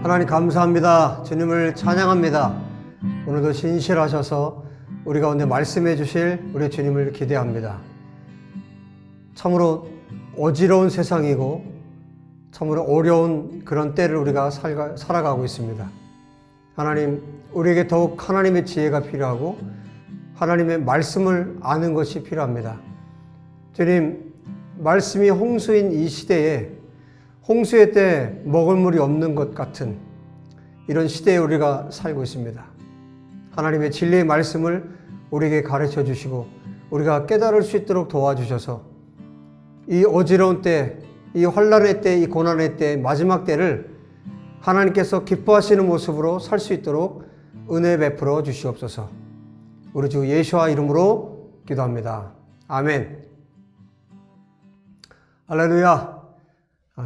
하나님 감사합니다. 주님을 찬양합니다. 오늘도 신실하셔서 우리 가운데 말씀해 주실 우리 주님을 기대합니다. 참으로 어지러운 세상이고 참으로 어려운 그런 때를 우리가 살아가고 있습니다. 하나님, 우리에게 더욱 하나님의 지혜가 필요하고 하나님의 말씀을 아는 것이 필요합니다. 주님, 말씀이 홍수인 이 시대에 홍수의 때 먹을 물이 없는 것 같은 이런 시대에 우리가 살고 있습니다. 하나님의 진리의 말씀을 우리에게 가르쳐 주시고 우리가 깨달을 수 있도록 도와주셔서 이 어지러운 때, 이 환난의 때, 이 고난의 때, 마지막 때를 하나님께서 기뻐하시는 모습으로 살 수 있도록 은혜 베풀어 주시옵소서. 우리 주 예수와 이름으로 기도합니다. 아멘. 할렐루야.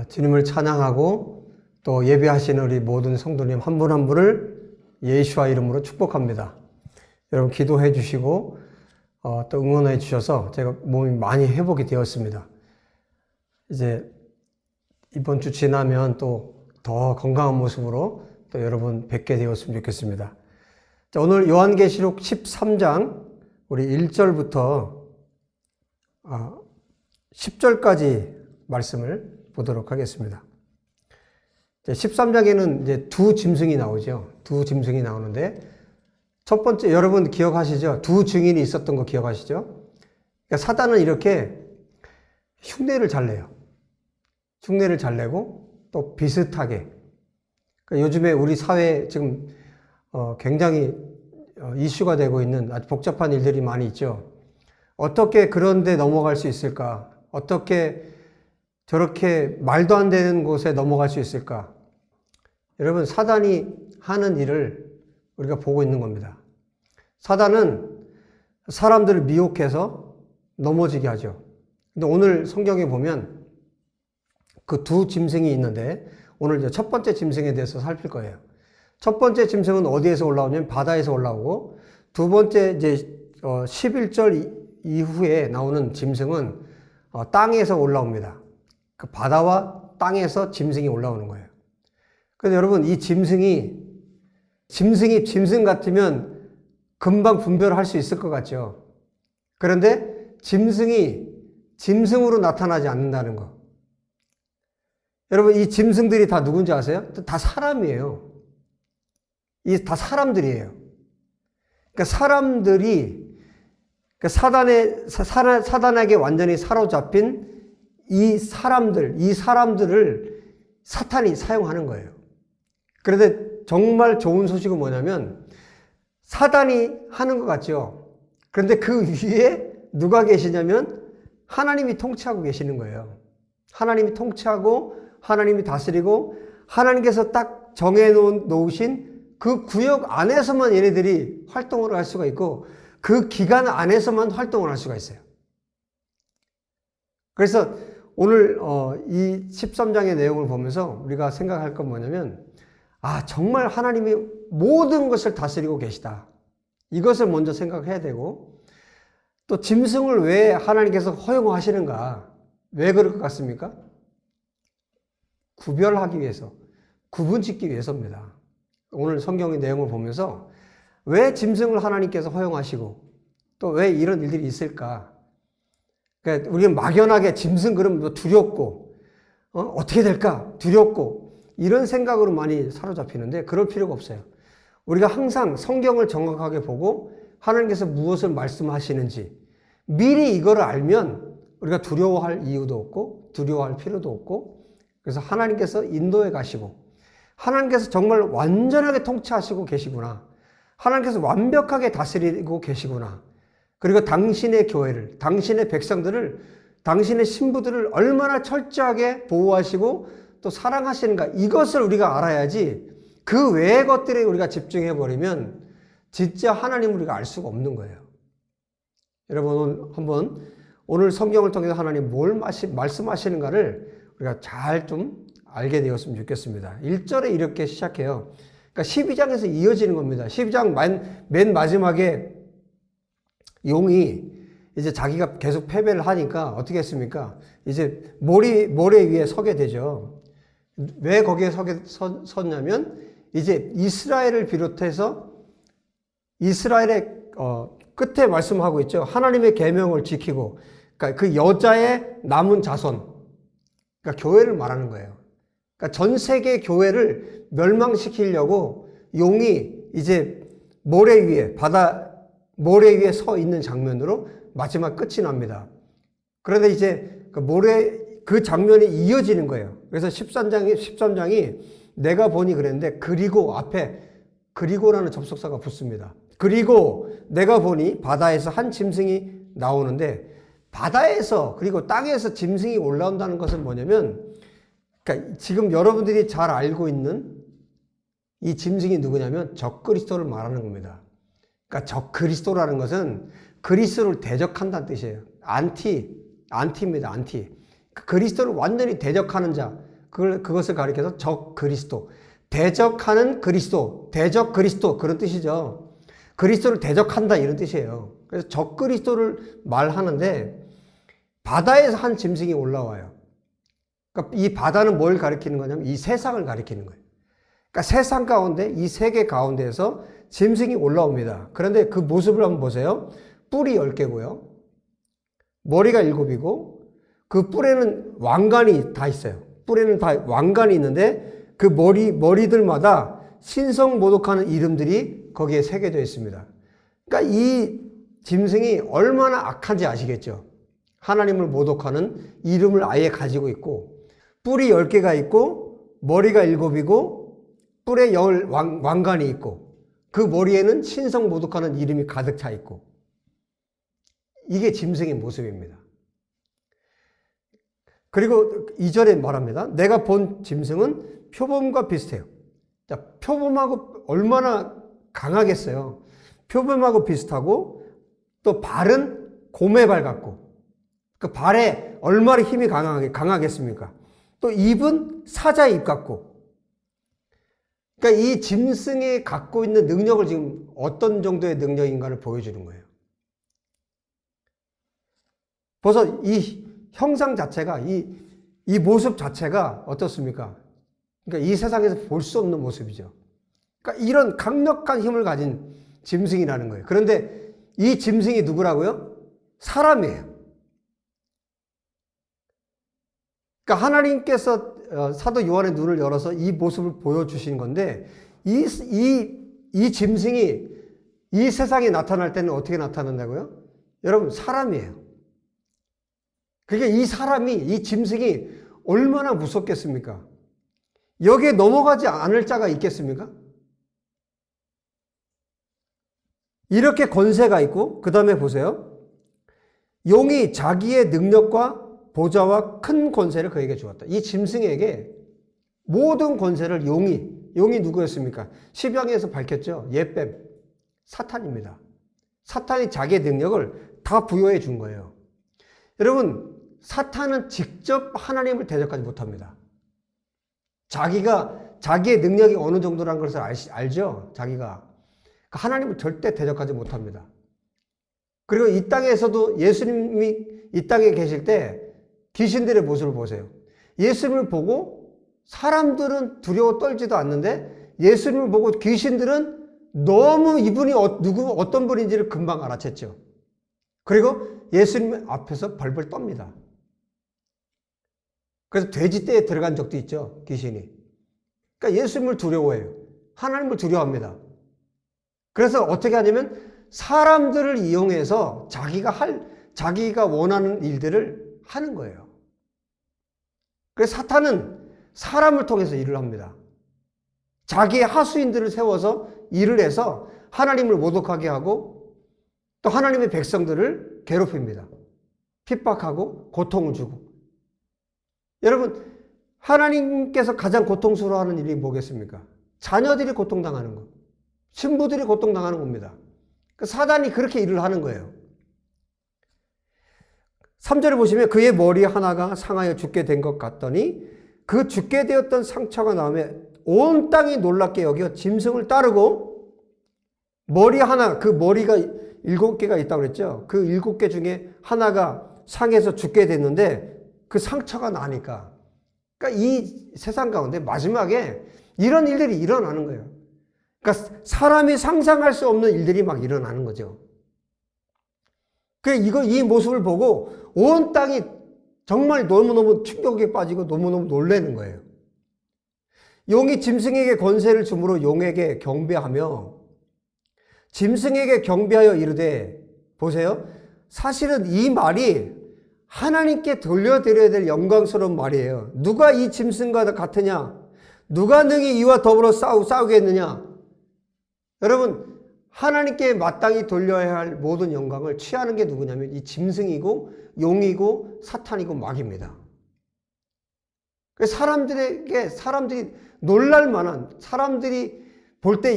주님을 찬양하고 또 예배하시는 우리 모든 성도님 한 분 한 분을 예수와 이름으로 축복합니다. 여러분 기도해 주시고 또 응원해 주셔서 제가 몸이 많이 회복이 되었습니다. 이제 이번 주 지나면 또 더 건강한 모습으로 또 여러분 뵙게 되었으면 좋겠습니다. 자, 오늘 요한계시록 13장 우리 1절부터 10절까지 말씀을 보도록 하겠습니다. 13장에는 이제 두 짐승이 나오죠. 두 짐승이 나오는데 첫 번째 여러분 기억하시죠? 두 증인이 있었던 거 기억하시죠? 그러니까 사단은 이렇게 흉내를 잘 내요. 흉내를 잘 내고 또 비슷하게. 그러니까 요즘에 우리 사회에 지금 굉장히 이슈가 되고 있는 아주 복잡한 일들이 많이 있죠. 어떻게 그런 데 넘어갈 수 있을까? 어떻게 저렇게 말도 안 되는 곳에 넘어갈 수 있을까? 여러분, 사단이 하는 일을 우리가 보고 있는 겁니다. 사단은 사람들을 미혹해서 넘어지게 하죠. 근데 오늘 성경에 보면 그 두 짐승이 있는데 오늘 이제 첫 번째 짐승에 대해서 살필 거예요. 첫 번째 짐승은 어디에서 올라오냐면 바다에서 올라오고 두 번째 이제 11절 이후에 나오는 짐승은 땅에서 올라옵니다. 그 바다와 땅에서 짐승이 올라오는 거예요. 그래서 여러분 이 짐승이 짐승 같으면 금방 분별할 수 있을 것 같죠. 그런데 짐승이 짐승으로 나타나지 않는다는 거. 여러분 이 짐승들이 다 누군지 아세요? 다 사람이에요. 이 다 사람들이에요. 그러니까 사람들이 사단에게 완전히 사로잡힌 이 사람들을 사탄이 사용하는 거예요. 그런데 정말 좋은 소식은 뭐냐면 사단이 하는 것 같죠. 그런데 그 위에 누가 계시냐면 하나님이 통치하고 계시는 거예요. 하나님이 통치하고 하나님이 다스리고 하나님께서 딱 정해놓으신 그 구역 안에서만 얘네들이 활동을 할 수가 있고 그 기간 안에서만 활동을 할 수가 있어요. 그래서 오늘 이 13장의 내용을 보면서 우리가 생각할 건 뭐냐면 정말 하나님이 모든 것을 다스리고 계시다. 이것을 먼저 생각해야 되고 또 짐승을 왜 하나님께서 허용하시는가? 왜 그럴 것 같습니까? 구별하기 위해서, 구분짓기 위해서입니다. 오늘 성경의 내용을 보면서 왜 짐승을 하나님께서 허용하시고 또 왜 이런 일들이 있을까? 그러니까 우리는 막연하게 짐승 그러면 두렵고 어떻게 될까? 두렵고 이런 생각으로 많이 사로잡히는데 그럴 필요가 없어요. 우리가 항상 성경을 정확하게 보고 하나님께서 무엇을 말씀하시는지 미리 이거를 알면 우리가 두려워할 이유도 없고 두려워할 필요도 없고 그래서 하나님께서 인도해 가시고 하나님께서 정말 완전하게 통치하시고 계시구나. 하나님께서 완벽하게 다스리고 계시구나. 그리고 당신의 교회를, 당신의 백성들을, 당신의 신부들을 얼마나 철저하게 보호하시고 또 사랑하시는가. 이것을 우리가 알아야지 그 외의 것들에 우리가 집중해버리면 진짜 하나님을 우리가 알 수가 없는 거예요. 여러분 한번 오늘 성경을 통해서 하나님 뭘 말씀하시는가를 우리가 잘 좀 알게 되었으면 좋겠습니다. 1절에 이렇게 시작해요. 그러니까 12장에서 이어지는 겁니다. 12장 맨 마지막에 용이 이제 자기가 계속 패배를 하니까 어떻게 했습니까? 이제 모래 위에 서게 되죠. 왜 거기에 섰냐면 이제 이스라엘을 비롯해서 이스라엘의 끝에 말씀하고 있죠. 하나님의 계명을 지키고, 그러니까 그 여자의 남은 자손, 그러니까 교회를 말하는 거예요. 그러니까 전 세계 교회를 멸망시키려고 용이 이제 모래 위에 모래 위에 서 있는 장면으로 마지막 끝이 납니다. 그런데 이제 그 장면이 이어지는 거예요. 그래서 13장이 내가 보니 그랬는데 그리고 앞에 그리고라는 접속사가 붙습니다. 그리고 내가 보니 바다에서 한 짐승이 나오는데 바다에서 그리고 땅에서 짐승이 올라온다는 것은 뭐냐면 그러니까 지금 여러분들이 잘 알고 있는 이 짐승이 누구냐면 적그리스도를 말하는 겁니다. 그러니까 적그리스도라는 것은 그리스도를 대적한다는 뜻이에요. 안티입니다. 안티. 그리스도를 완전히 대적하는 자, 그것을 가리켜서 적그리스도. 대적하는 그리스도, 대적 그리스도 그런 뜻이죠. 그리스도를 대적한다 이런 뜻이에요. 그래서 적그리스도를 말하는데 바다에서 한 짐승이 올라와요. 그러니까 이 바다는 뭘 가리키는 거냐면 이 세상을 가리키는 거예요. 그러니까 세상 가운데 이 세계 가운데에서 짐승이 올라옵니다. 그런데 그 모습을 한번 보세요. 뿔이 10개고요. 머리가 7이고 그 뿔에는 왕관이 다 있어요. 뿔에는 다 왕관이 있는데 그 머리들마다 신성모독하는 이름들이 거기에 새겨져 있습니다. 그러니까 이 짐승이 얼마나 악한지 아시겠죠? 하나님을 모독하는 이름을 아예 가지고 있고 뿔이 10개가 있고 머리가 7이고 뿔에 왕관이 있고 그 머리에는 신성모독하는 이름이 가득 차 있고 이게 짐승의 모습입니다. 그리고 2절에 말합니다. 내가 본 짐승은 표범과 비슷해요. 자, 표범하고 얼마나 강하겠어요. 표범하고 비슷하고 또 발은 곰의 발 같고 그 발에 얼마나 힘이 강하겠습니까? 또 입은 사자의 입 같고 그러니까 이 짐승이 갖고 있는 능력을 지금 어떤 정도의 능력인가를 보여주는 거예요. 벌써 이 형상 자체가 이 모습 자체가 어떻습니까? 그러니까 이 세상에서 볼 수 없는 모습이죠. 그러니까 이런 강력한 힘을 가진 짐승이라는 거예요. 그런데 이 짐승이 누구라고요? 사람이에요. 그러니까 하나님께서 사도 요한의 눈을 열어서 이 모습을 보여주신 건데 이 짐승이 이 세상에 나타날 때는 어떻게 나타난다고요? 여러분 사람이에요. 그러니까 이 짐승이 얼마나 무섭겠습니까? 여기에 넘어가지 않을 자가 있겠습니까? 이렇게 권세가 있고 그 다음에 보세요. 용이 자기의 능력과 보좌와 큰 권세를 그에게 주었다. 이 짐승에게 모든 권세를 용이 누구였습니까? 십양에서 밝혔죠. 예뱀, 사탄입니다. 사탄이 자기의 능력을 다 부여해 준 거예요. 여러분 사탄은 직접 하나님을 대적하지 못합니다. 자기의 능력이 어느 정도라는 것을 알죠? 자기가. 하나님을 절대 대적하지 못합니다. 그리고 이 땅에서도 예수님이 이 땅에 계실 때 귀신들의 모습을 보세요. 예수님을 보고 사람들은 두려워 떨지도 않는데 예수님을 보고 귀신들은 너무 이분이 어떤 분인지를 금방 알아챘죠. 그리고 예수님 앞에서 벌벌 떱니다. 그래서 돼지떼에 들어간 적도 있죠. 귀신이. 그러니까 예수님을 두려워해요. 하나님을 두려워합니다. 그래서 어떻게 하냐면 사람들을 이용해서 자기가 원하는 일들을 하는 거예요. 그래서 사탄은 사람을 통해서 일을 합니다. 자기의 하수인들을 세워서 일을 해서 하나님을 모독하게 하고 또 하나님의 백성들을 괴롭힙니다. 핍박하고 고통을 주고. 여러분 하나님께서 가장 고통스러워하는 일이 뭐겠습니까? 자녀들이 고통당하는 것. 신부들이 고통당하는 겁니다. 사단이 그렇게 일을 하는 거예요. 3절에 보시면 그의 머리 하나가 상하여 죽게 된 것 같더니 그 죽게 되었던 상처가 나오며 온 땅이 놀랍게 여겨 짐승을 따르고 머리 하나, 그 머리가 7개가 있다고 그랬죠. 그 7개 중에 하나가 상해서 죽게 됐는데 그 상처가 나니까 그러니까 이 세상 가운데 마지막에 이런 일들이 일어나는 거예요. 그러니까 사람이 상상할 수 없는 일들이 막 일어나는 거죠. 이 모습을 보고 온 땅이 정말 너무너무 충격에 빠지고 너무너무 놀라는 거예요. 용이 짐승에게 권세를 주므로 용에게 경배하며 짐승에게 경배하여 이르되, 보세요. 사실은 이 말이 하나님께 돌려드려야 될 영광스러운 말이에요. 누가 이 짐승과 같으냐? 누가 능히 이와 더불어 싸우겠느냐? 여러분, 하나님께 마땅히 돌려야 할 모든 영광을 취하는 게 누구냐면 이 짐승이고 용이고 사탄이고 마귀입니다. 사람들이 놀랄 만한, 사람들이 볼 때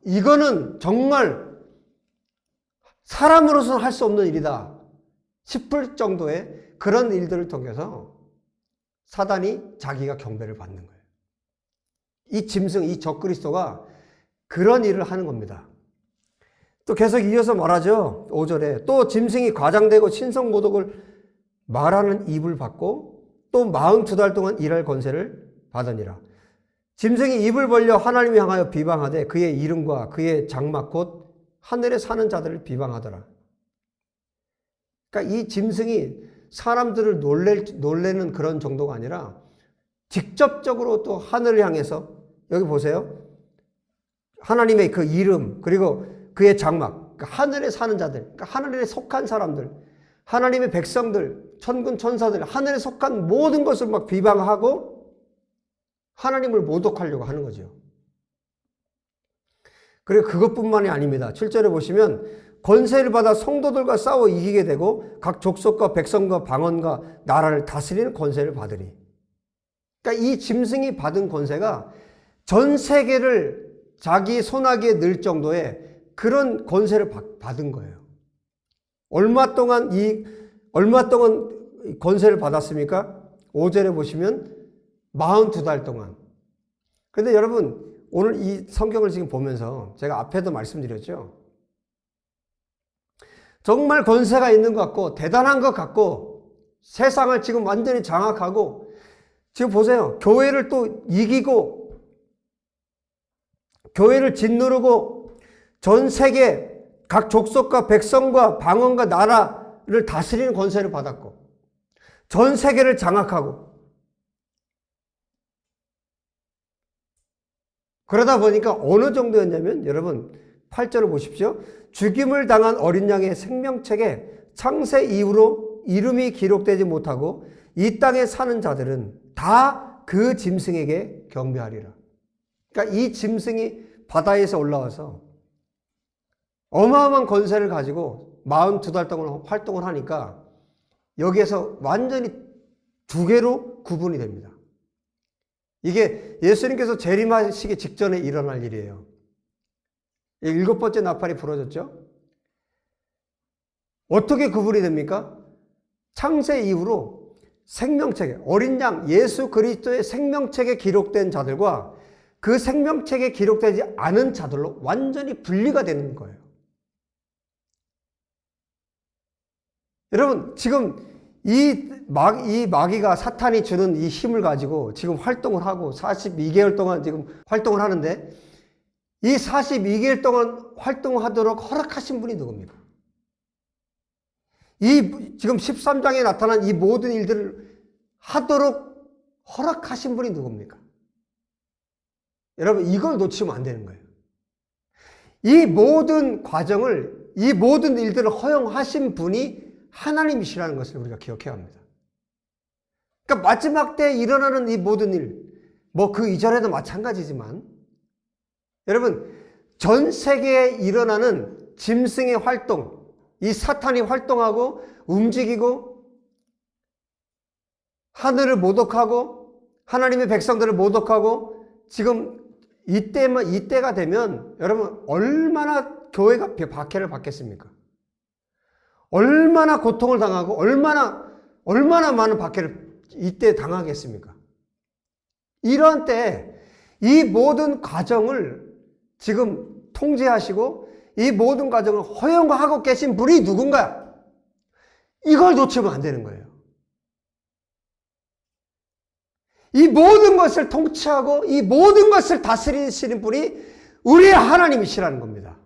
이거는 정말 사람으로서는 할 수 없는 일이다 싶을 정도의 그런 일들을 통해서 사단이 자기가 경배를 받는 거예요. 이 짐승, 이 적그리스도가 그런 일을 하는 겁니다. 또 계속 이어서 말하죠. 5절에 또 짐승이 과장되고 신성모독을 말하는 입을 받고 또 42달 동안 일할 권세를 받으니라. 짐승이 입을 벌려 하나님을 향하여 비방하되 그의 이름과 그의 장막 곧 하늘에 사는 자들을 비방하더라. 그러니까 이 짐승이 사람들을 놀래는 그런 정도가 아니라 직접적으로 또 하늘을 향해서, 여기 보세요. 하나님의 그 이름 그리고 그의 장막, 그러니까 하늘에 사는 자들, 그러니까 하늘에 속한 사람들, 하나님의 백성들, 천군 천사들, 하늘에 속한 모든 것을 막 비방하고 하나님을 모독하려고 하는 거죠. 그리고 그것뿐만이 아닙니다. 7절에 보시면 권세를 받아 성도들과 싸워 이기게 되고 각 족속과 백성과 방언과 나라를 다스리는 권세를 받으리. 그러니까 이 짐승이 받은 권세가 전 세계를 자기 손아귀에 넣을 정도의 그런 권세를 받은 거예요. 얼마 동안 권세를 받았습니까? 5절에 보시면 42달 동안. 그런데 여러분, 오늘 이 성경을 지금 보면서 제가 앞에도 말씀드렸죠. 정말 권세가 있는 것 같고 대단한 것 같고 세상을 지금 완전히 장악하고, 지금 보세요. 교회를 또 이기고 교회를 짓누르고 전 세계 각 족속과 백성과 방언과 나라를 다스리는 권세를 받았고 전 세계를 장악하고, 그러다 보니까 어느 정도였냐면, 여러분 8절을 보십시오. 죽임을 당한 어린 양의 생명책에 창세 이후로 이름이 기록되지 못하고 이 땅에 사는 자들은 다 그 짐승에게 경배하리라. 그러니까 이 짐승이 바다에서 올라와서 어마어마한 권세를 가지고 42달 동안 활동을 하니까 여기에서 완전히 두 개로 구분이 됩니다. 이게 예수님께서 재림하시기 직전에 일어날 일이에요. 7번째 나팔이 부러졌죠? 어떻게 구분이 됩니까? 창세 이후로 생명책에, 어린 양 예수 그리스도의 생명책에 기록된 자들과 그 생명책에 기록되지 않은 자들로 완전히 분리가 되는 거예요. 여러분, 지금 이 마귀가, 사탄이 주는 이 힘을 가지고 지금 활동을 하고 42개월 동안 지금 활동을 하는데, 이 42개월 동안 활동하도록 허락하신 분이 누굽니까? 지금 13장에 나타난 이 모든 일들을 하도록 허락하신 분이 누굽니까? 여러분, 이걸 놓치면 안 되는 거예요. 이 모든 과정을, 이 모든 일들을 허용하신 분이 하나님이시라는 것을 우리가 기억해야 합니다. 그러니까 마지막 때 일어나는 이 모든 일, 그 이전에도 마찬가지지만, 여러분, 전 세계에 일어나는 짐승의 활동, 이 사탄이 활동하고 움직이고 하늘을 모독하고 하나님의 백성들을 모독하고, 지금 이때가 되면 여러분 얼마나 교회가 박해를 받겠습니까? 얼마나 고통을 당하고 얼마나 많은 박해를 이때 당하겠습니까? 이런 때 이 모든 과정을 지금 통제하시고 이 모든 과정을 허용하고 계신 분이 누군가? 이걸 놓치면 안 되는 거예요. 이 모든 것을 통치하고 이 모든 것을 다스리시는 분이 우리 하나님이시라는 겁니다.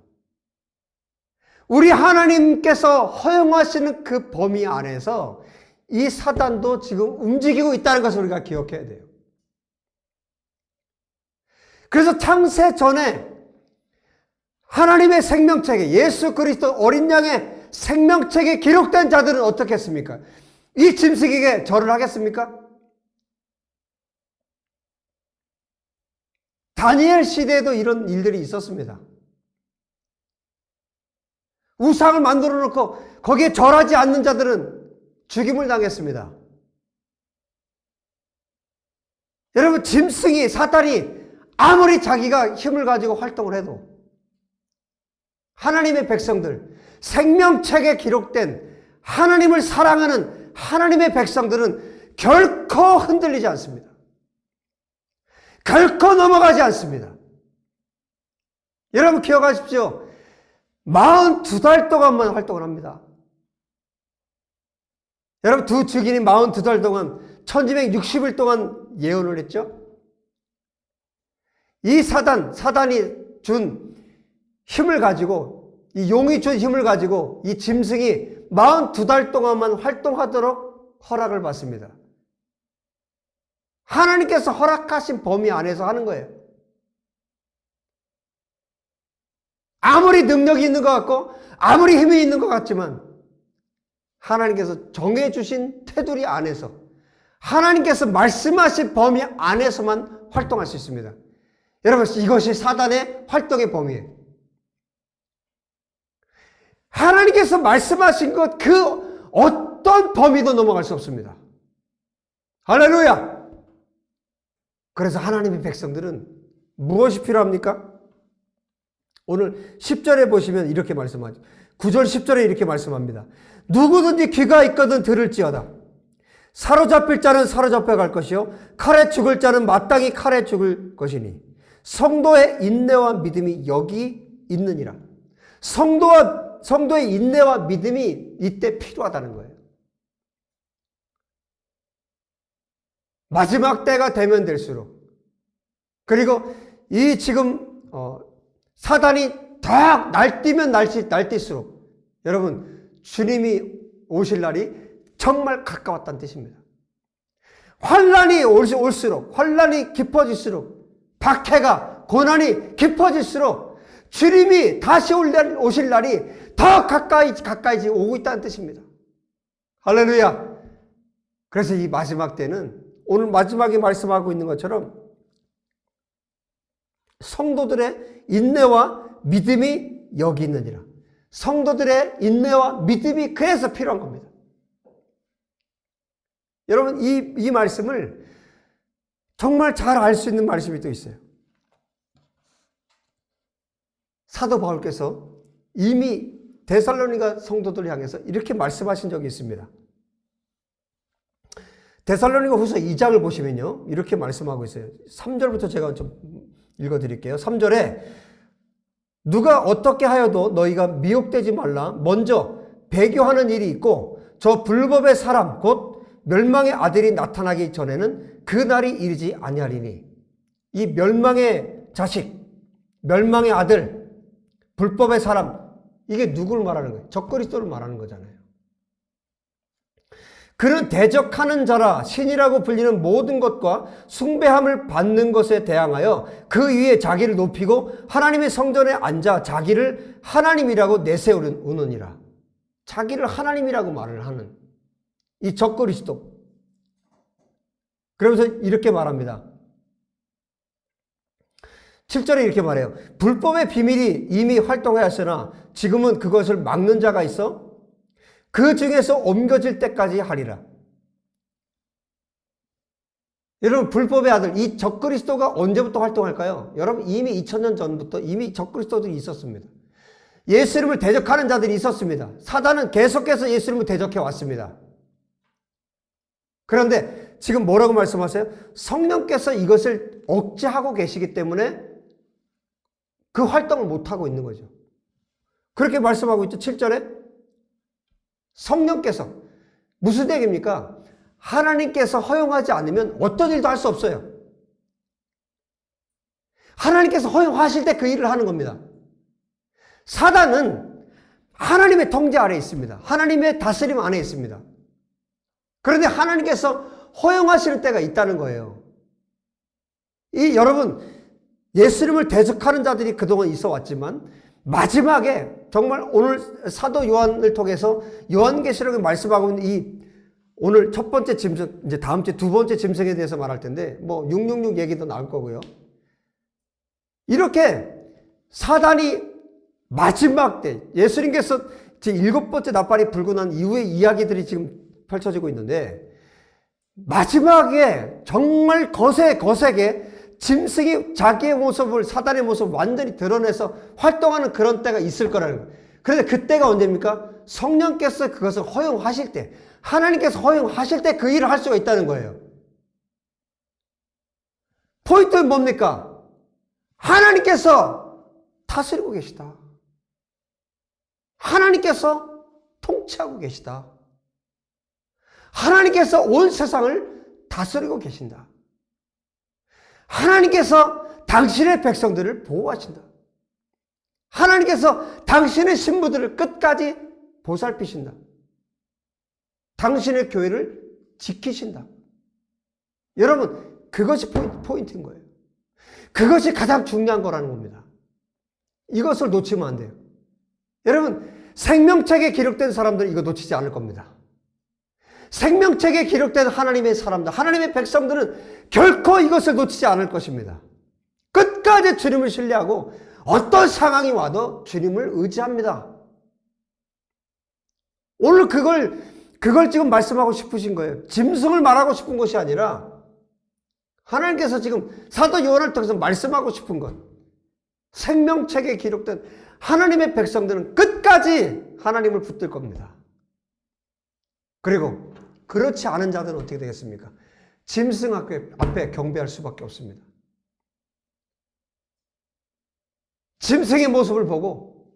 우리 하나님께서 허용하시는 그 범위 안에서 이 사단도 지금 움직이고 있다는 것을 우리가 기억해야 돼요. 그래서 창세 전에 하나님의 생명책에, 예수 그리스도 어린 양의 생명책에 기록된 자들은 어떻게 했습니까? 이 짐승에게 절을 하겠습니까? 다니엘 시대에도 이런 일들이 있었습니다. 우상을 만들어 놓고 거기에 절하지 않는 자들은 죽임을 당했습니다. 여러분, 짐승이, 사탄이 아무리 자기가 힘을 가지고 활동을 해도 하나님의 백성들, 생명책에 기록된 하나님을 사랑하는 하나님의 백성들은 결코 흔들리지 않습니다. 결코 넘어가지 않습니다. 여러분 기억하십시오. 42달 동안만 활동을 합니다. 여러분, 두 증인이 42달 동안 1260일 동안 예언을 했죠. 이 사단이 준 힘을 가지고, 이 용이 준 힘을 가지고 이 짐승이 42달 동안만 활동하도록 허락을 받습니다. 하나님께서 허락하신 범위 안에서 하는 거예요. 아무리 능력이 있는 것 같고 아무리 힘이 있는 것 같지만 하나님께서 정해주신 테두리 안에서, 하나님께서 말씀하신 범위 안에서만 활동할 수 있습니다. 여러분, 이것이 사단의 활동의 범위예요. 하나님께서 말씀하신 것 그 어떤 범위도 넘어갈 수 없습니다. 할렐루야! 그래서 하나님의 백성들은 무엇이 필요합니까? 오늘 10절에 보시면 이렇게 말씀하죠. 9절 10절에 이렇게 말씀합니다. 누구든지 귀가 있거든 들을지어다. 사로잡힐 자는 사로잡혀 갈 것이요 칼에 죽을 자는 마땅히 칼에 죽을 것이니 성도의 인내와 믿음이 여기 있느니라. 성도의 인내와 믿음이 이때 필요하다는 거예요. 마지막 때가 되면 될수록, 그리고 이 지금 사단이 더 날뛰면 날뛸수록 여러분, 주님이 오실 날이 정말 가까웠다는 뜻입니다. 환난이 올수록, 환난이 깊어질수록, 박해가, 고난이 깊어질수록 주님이 다시 오실 날이 더 가까이 오고 있다는 뜻입니다. 할렐루야! 그래서 이 마지막 때는 오늘 마지막에 말씀하고 있는 것처럼 성도들의 인내와 믿음이 여기 있느니라. 성도들의 인내와 믿음이 그래서 필요한 겁니다. 여러분, 이 말씀을 정말 잘 알 수 있는 말씀이 또 있어요. 사도 바울께서 이미 데살로니가 성도들을 향해서 이렇게 말씀하신 적이 있습니다. 데살로니가 후서 2장을 보시면요, 이렇게 말씀하고 있어요. 3절부터 제가 좀 읽어드릴게요. 3절에 누가 어떻게 하여도 너희가 미혹되지 말라. 먼저 배교하는 일이 있고 저 불법의 사람 곧 멸망의 아들이 나타나기 전에는 그 날이 이르지 아니하리니. 이 멸망의 자식, 멸망의 아들, 불법의 사람, 이게 누구를 말하는 거예요? 적그리스도를 말하는 거잖아요. 그는 대적하는 자라 신이라고 불리는 모든 것과 숭배함을 받는 것에 대항하여 그 위에 자기를 높이고 하나님의 성전에 앉아 자기를 하나님이라고 내세우느니라. 자기를 하나님이라고 말을 하는 이 적그리스도. 그러면서 이렇게 말합니다. 7절에 이렇게 말해요. 불법의 비밀이 이미 활동하였으나 지금은 그것을 막는 자가 있어 그 중에서 옮겨질 때까지 하리라. 여러분, 불법의 아들, 이 적그리스도가 언제부터 활동할까요? 여러분, 이미 2000년 전부터 이미 적그리스도들이 있었습니다. 예수님을 대적하는 자들이 있었습니다. 사단은 계속해서 예수님을 대적해 왔습니다. 그런데 지금 뭐라고 말씀하세요? 성령께서 이것을 억제하고 계시기 때문에 그 활동을 못하고 있는 거죠. 그렇게 말씀하고 있죠. 7절에 성령께서 무슨 얘기입니까? 하나님께서 허용하지 않으면 어떤 일도 할 수 없어요. 하나님께서 허용하실 때 그 일을 하는 겁니다. 사단은 하나님의 통제 아래에 있습니다. 하나님의 다스림 안에 있습니다. 그런데 하나님께서 허용하시는 때가 있다는 거예요. 여러분, 예수님을 대적하는 자들이 그동안 있어 왔지만 마지막에 정말 오늘 사도 요한을 통해서 요한계시록에 말씀하고 있는 오늘 첫 번째 짐승, 이제 다음 주에 두 번째 짐승에 대해서 말할 텐데, 666 얘기도 나올 거고요. 이렇게 사단이 마지막 때, 예수님께서 제 7번째 나팔이 불고 난 이후의 이야기들이 지금 펼쳐지고 있는데, 마지막에 정말 거세게 짐승이 자기의 모습을, 사단의 모습을 완전히 드러내서 활동하는 그런 때가 있을 거라는 거예요. 그런데 그때가 언제입니까? 성령께서 그것을 허용하실 때, 하나님께서 허용하실 때 그 일을 할 수가 있다는 거예요. 포인트는 뭡니까? 하나님께서 다스리고 계시다. 하나님께서 통치하고 계시다. 하나님께서 온 세상을 다스리고 계신다. 하나님께서 당신의 백성들을 보호하신다. 하나님께서 당신의 신부들을 끝까지 보살피신다. 당신의 교회를 지키신다. 여러분, 그것이 포인트인 거예요. 그것이 가장 중요한 거라는 겁니다. 이것을 놓치면 안 돼요. 여러분, 생명책에 기록된 사람들은 이거 놓치지 않을 겁니다. 생명책에 기록된 하나님의 사람들, 하나님의 백성들은 결코 이것을 놓치지 않을 것입니다. 끝까지 주님을 신뢰하고 어떤 상황이 와도 주님을 의지합니다. 오늘 그걸 지금 말씀하고 싶으신 거예요. 짐승을 말하고 싶은 것이 아니라 하나님께서 지금 사도 요한을 통해서 말씀하고 싶은 것. 생명책에 기록된 하나님의 백성들은 끝까지 하나님을 붙들 겁니다. 그리고 그렇지 않은 자들은 어떻게 되겠습니까? 짐승 앞에 경배할 수밖에 없습니다. 짐승의 모습을 보고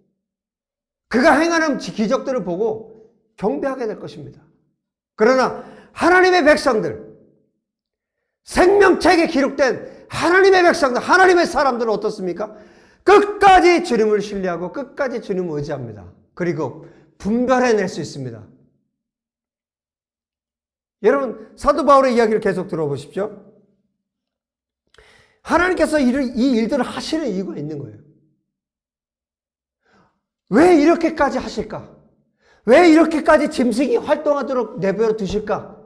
그가 행하는 기적들을 보고 경배하게 될 것입니다. 그러나 하나님의 백성들, 생명책에 기록된 하나님의 백성들, 하나님의 사람들은 어떻습니까? 끝까지 주님을 신뢰하고 끝까지 주님을 의지합니다. 그리고 분별해낼 수 있습니다. 여러분, 사도 바울의 이야기를 계속 들어보십시오. 하나님께서 이 일들을 하시는 이유가 있는 거예요. 왜 이렇게까지 하실까? 왜 이렇게까지 짐승이 활동하도록 내버려 두실까?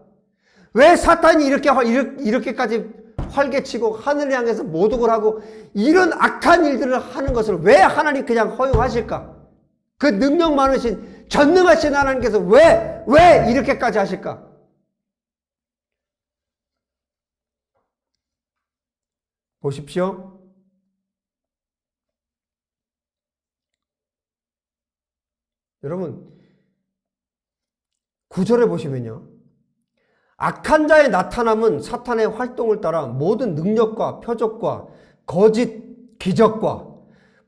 왜 사탄이 이렇게까지 활개치고 하늘을 향해서 모독을 하고 이런 악한 일들을 하는 것을 왜 하나님 그냥 허용하실까? 그 능력 많으신 전능하신 하나님께서 왜 이렇게까지 하실까? 보십시오. 여러분, 9절에 보시면요. 악한 자의 나타남은 사탄의 활동을 따라 모든 능력과 표적과 거짓 기적과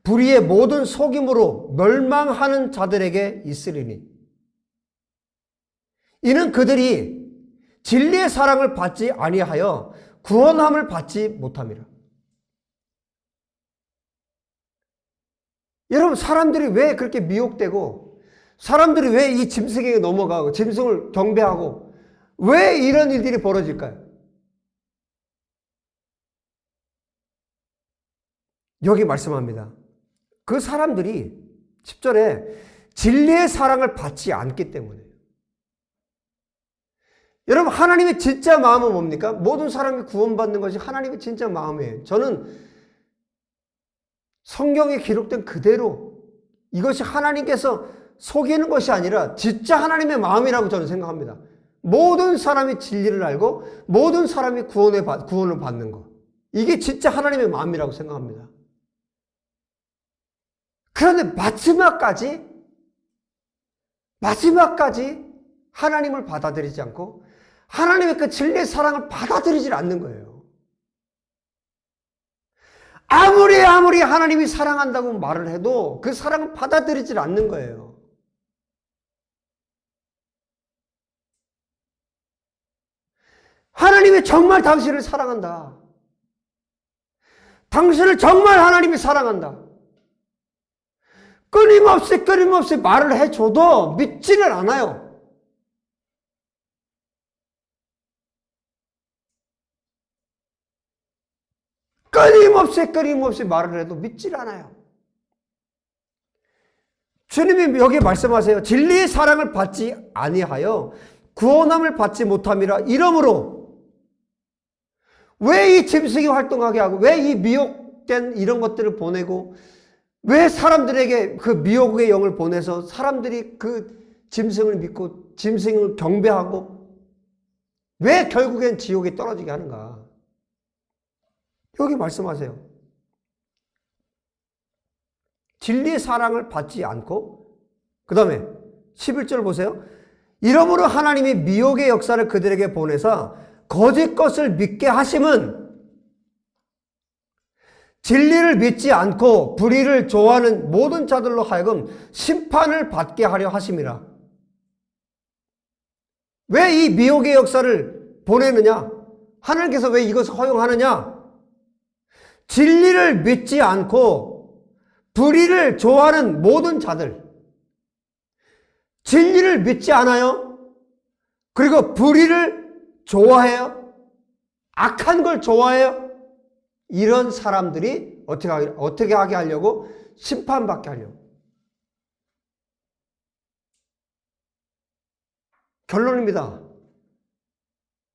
불의의 모든 속임으로 멸망하는 자들에게 있으리니 이는 그들이 진리의 사랑을 받지 아니하여 구원함을 받지 못함이라. 여러분, 사람들이 왜 그렇게 미혹되고 사람들이 왜 이 짐승에게 넘어가고 짐승을 경배하고 왜 이런 일들이 벌어질까요? 여기 말씀합니다. 그 사람들이 10절에 진리의 사랑을 받지 않기 때문에. 여러분, 하나님의 진짜 마음은 뭡니까? 모든 사람이 구원받는 것이 하나님의 진짜 마음이에요. 저는 성경에 기록된 그대로 이것이 하나님께서 속이는 것이 아니라 진짜 하나님의 마음이라고 저는 생각합니다. 모든 사람이 진리를 알고 모든 사람이 구원을 받는 것. 이게 진짜 하나님의 마음이라고 생각합니다. 그런데 마지막까지 하나님을 받아들이지 않고 하나님의 그 진리의 사랑을 받아들이지 않는 거예요. 아무리 하나님이 사랑한다고 말을 해도 그 사랑을 받아들이지 않는 거예요. 하나님이 정말 당신을 사랑한다. 당신을 정말 하나님이 사랑한다. 끊임없이 말을 해줘도 믿지를 않아요. 끊임없이 말을 해도 믿지를 않아요. 주님이 여기 말씀하세요. 진리의 사랑을 받지 아니하여 구원함을 받지 못함이라. 이러므로 왜 이 짐승이 활동하게 하고 왜 이 미혹된 이런 것들을 보내고 왜 사람들에게 그 미혹의 영을 보내서 사람들이 그 짐승을 믿고 짐승을 경배하고 왜 결국엔 지옥에 떨어지게 하는가? 여기 말씀하세요. 진리의 사랑을 받지 않고 그 다음에 11절 보세요. 이러므로 하나님이 미혹의 역사를 그들에게 보내사 거짓 것을 믿게 하심은 진리를 믿지 않고 불의를 좋아하는 모든 자들로 하여금 심판을 받게 하려 하심이라. 왜 이 미혹의 역사를 보내느냐? 하나님께서 왜 이것을 허용하느냐? 진리를 믿지 않고 불의를 좋아하는 모든 자들, 진리를 믿지 않아요? 그리고 불의를 좋아해요? 악한 걸 좋아해요? 이런 사람들이 어떻게 하게 하려고? 심판받게 하려고. 결론입니다.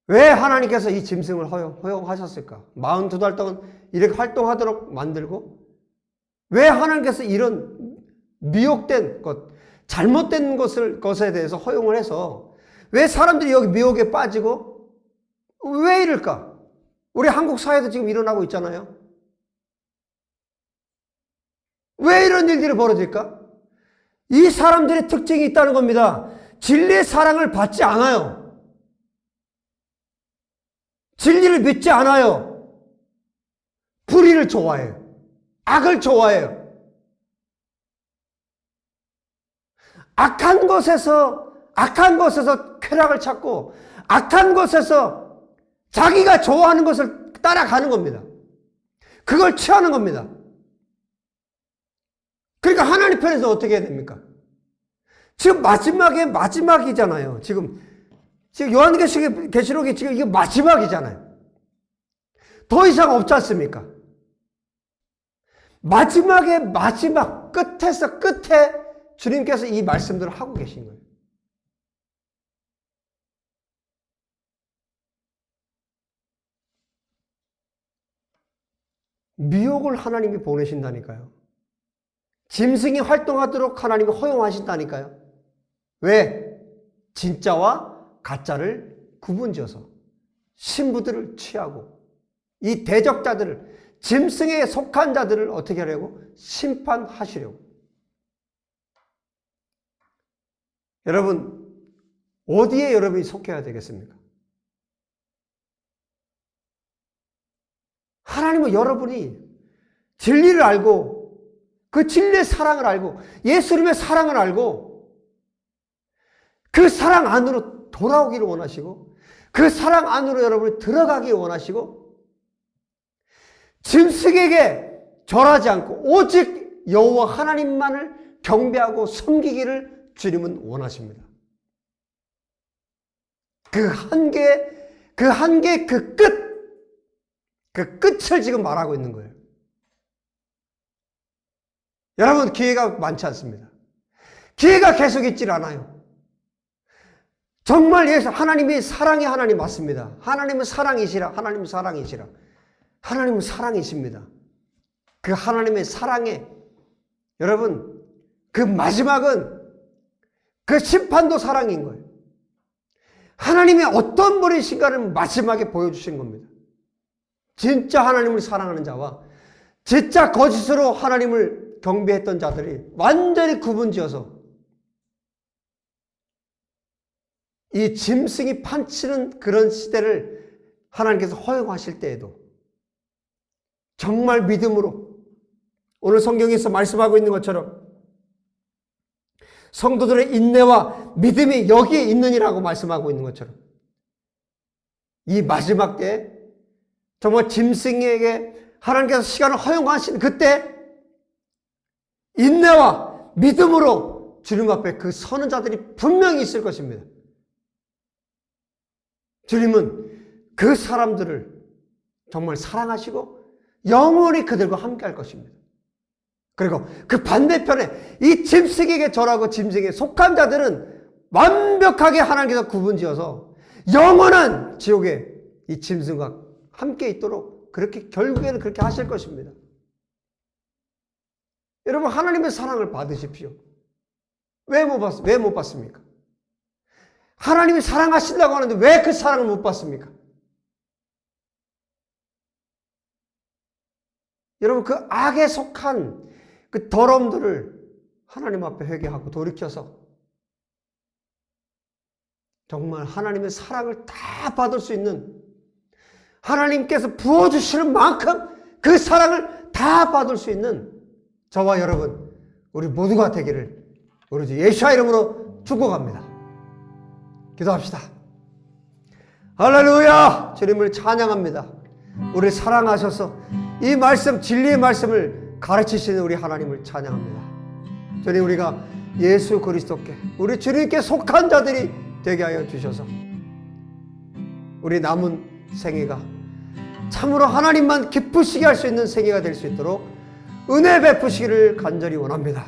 왜 하나님께서 이 짐승을 허용하셨을까? 42달 동안 이렇게 활동하도록 만들고 왜 하나님께서 이런 미혹된 것, 잘못된 것에 대해서 허용을 해서 왜 사람들이 여기 미혹에 빠지고 왜 이럴까? 우리 한국 사회도 지금 일어나고 있잖아요. 왜 이런 일들이 벌어질까? 이 사람들의 특징이 있다는 겁니다. 진리의 사랑을 받지 않아요. 진리를 믿지 않아요. 불의를 좋아해요. 악을 좋아해요. 악한 것에서 쾌락을 찾고 악한 것에서 자기가 좋아하는 것을 따라가는 겁니다. 그걸 취하는 겁니다. 그러니까 하나님 편에서 어떻게 해야 됩니까? 지금 마지막이잖아요. 지금 요한계시록이 지금 이게 마지막이잖아요. 더 이상 없지 않습니까? 마지막에 마지막 끝에서 끝에 주님께서 이 말씀들을 하고 계신 거예요. 미혹을 하나님이 보내신다니까요. 짐승이 활동하도록 하나님이 허용하신다니까요. 왜? 진짜와 가짜를 구분지어서 신부들을 취하고 이 대적자들을 짐승에 속한 자들을 어떻게 하려고? 심판하시려고. 여러분, 어디에 여러분이 속해야 되겠습니까? 하나님은 여러분이 진리를 알고 그 진리의 사랑을 알고 예수님의 사랑을 알고 그 사랑 안으로 돌아오기를 원하시고 그 사랑 안으로 여러분이 들어가기 원하시고 짐승에게 절하지 않고 오직 여호와 하나님만을 경배하고 섬기기를 주님은 원하십니다. 그 한계의 그 끝을 지금 말하고 있는 거예요. 여러분, 기회가 많지 않습니다. 기회가 계속 있질 않아요. 정말 하나님이 사랑의 하나님 맞습니다. 하나님은 사랑이시라. 하나님은 사랑이시라. 하나님은 사랑이십니다. 그 하나님의 사랑에 여러분, 그 마지막은 그 심판도 사랑인 거예요. 하나님이 어떤 분이신가를 마지막에 보여주신 겁니다. 진짜 하나님을 사랑하는 자와 진짜 거짓으로 하나님을 경배했던 자들이 완전히 구분지어서 이 짐승이 판치는 그런 시대를 하나님께서 허용하실 때에도 정말 믿음으로 오늘 성경에서 말씀하고 있는 것처럼 성도들의 인내와 믿음이 여기에 있느니라고 말씀하고 있는 것처럼 이 마지막 때 정말 짐승에게 하나님께서 시간을 허용하신 그때 인내와 믿음으로 주님 앞에 그 서는 자들이 분명히 있을 것입니다. 주님은 그 사람들을 정말 사랑하시고 영원히 그들과 함께 할 것입니다. 그리고 그 반대편에 이 짐승에게 절하고 짐승에 속한 자들은 완벽하게 하나님께서 구분지어서 영원한 지옥에 이 짐승과 함께 있도록 그렇게 결국에는 그렇게 하실 것입니다. 여러분, 하나님의 사랑을 받으십시오. 왜 못 받습니까? 하나님이 사랑하신다고 하는데 왜 그 사랑을 못 받습니까? 여러분, 그 악에 속한 그 더러움들을 하나님 앞에 회개하고 돌이켜서 정말 하나님의 사랑을 다 받을 수 있는, 하나님께서 부어주시는 만큼 그 사랑을 다 받을 수 있는 저와 여러분, 우리 모두가 되기를 우리 주 예수와 이름으로 축복합니다. 기도합시다. 할렐루야! 주님을 찬양합니다. 우리를 사랑하셔서 이 말씀, 진리의 말씀을 가르치시는 우리 하나님을 찬양합니다. 주님, 우리가 예수 그리스도께, 우리 주님께 속한 자들이 되게 하여 주셔서 우리 남은 생애가 참으로 하나님만 기쁘시게 할 수 있는 생애가 될 수 있도록 은혜 베푸시기를 간절히 원합니다.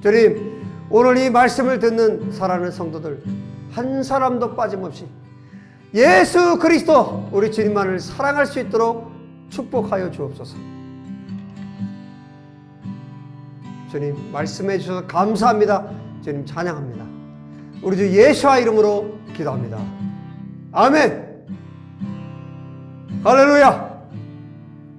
주님, 오늘 이 말씀을 듣는 사랑하는 성도들 한 사람도 빠짐없이 예수 그리스도 우리 주님만을 사랑할 수 있도록 축복하여 주옵소서. 주님, 말씀해 주셔서 감사합니다. 주님 찬양합니다. 우리 주 예수와 이름으로 기도합니다. 아멘. 할렐루야.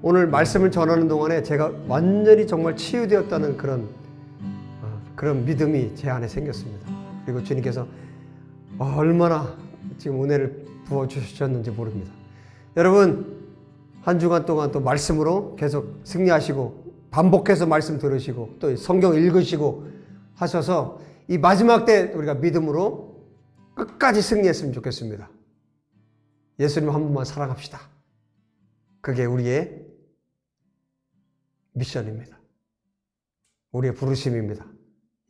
오늘 말씀을 전하는 동안에 제가 완전히 정말 치유되었다는 그런 믿음이 제 안에 생겼습니다. 그리고 주님께서 얼마나 지금 은혜를 부어주셨는지 모릅니다. 여러분, 한 주간 동안 또 말씀으로 계속 승리하시고 반복해서 말씀 들으시고 또 성경 읽으시고 하셔서 이 마지막 때 우리가 믿음으로 끝까지 승리했으면 좋겠습니다. 예수님 한 분만 사랑합시다. 그게 우리의 미션입니다. 우리의 부르심입니다.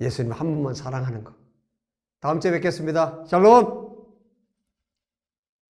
예수님 한 분만 사랑하는 것. 다음 주에 뵙겠습니다. 샬롬.